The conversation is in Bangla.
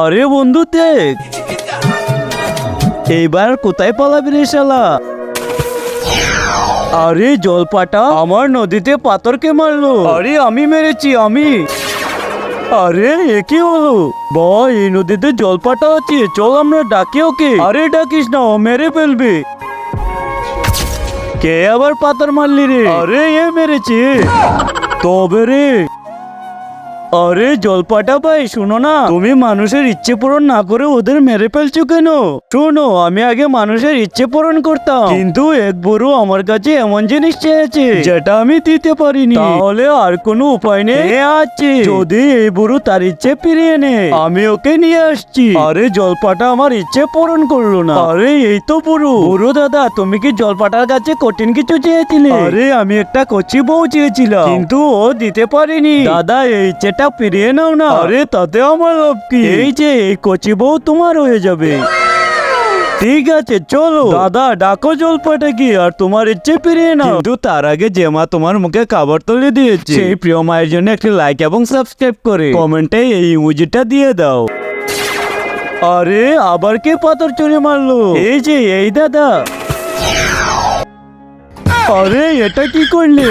আরে বন্ধু দেখ, এইবার কোথায় পালাবি রে শালা? আরে জলপাটা আমার নদীতে পাথরকে মারলো। আরে আমি মেরেছি আমি। আরে এ কি হলো? ভাই এই নদীতে জলপাটা আছে, চল আমরা ডাকি ওকে। আরে ডাকিস না, ও মেরে ফেলবে। কে আবার পাথর মারলি রে? আরে এ মেরেছে। তবে রে, আরে জলপাটা ভাই শোনো না, তুমি মানুষের ইচ্ছে পূরণ না করে ওদের মেরে ফেলছো কেন? শোনো, আমি আগে মানুষের ইচ্ছে পূরণ করতাম, কিন্তু এক বুড়ো আমার কাছে এমন জিনিস চেয়েছে যেটা আমি দিতে পারিনি। তাহলে আর কোনো উপায় নেই, আছে যদি এই বুড়ো তার ইচ্ছে ফিরিয়ে নেয়, আমি ওকে নিয়ে আসছি। আরে জলপাটা আমার ইচ্ছে পূরণ করলো না। আরে এই তো বুড়ো দাদা, তুমি কি জলপাটার কাছে কঠিন কিছু চেয়েছিলে? আরে আমি একটা কচি বউ চেয়েছিলাম, কিন্তু ও দিতে পারিনি। দাদা এই ইচ্ছেটা ফিরিয়ে নাও না। আরে তাতে আমার লাভ কি? এই যে এই কচি বউ তোমার হয়ে যাবে। ঠিক আছে চলো দাদা, ডাকো জলপাটা কি আর তোমার ইচ্ছে ফিরিয়ে নাও। কিন্তু তার আগে যে মা তোমার মুখে খাবার তুলে দিয়েছে, সেই প্রিয় মায়ের জন্য একটি লাইক এবং সাবস্ক্রাইব করে কমেন্টে এই ইমোজিটা দিয়ে দাও। আরে আবার কে পাথর চুরি মারলো? এই যে এই দাদা। আরে এটা কি করলে?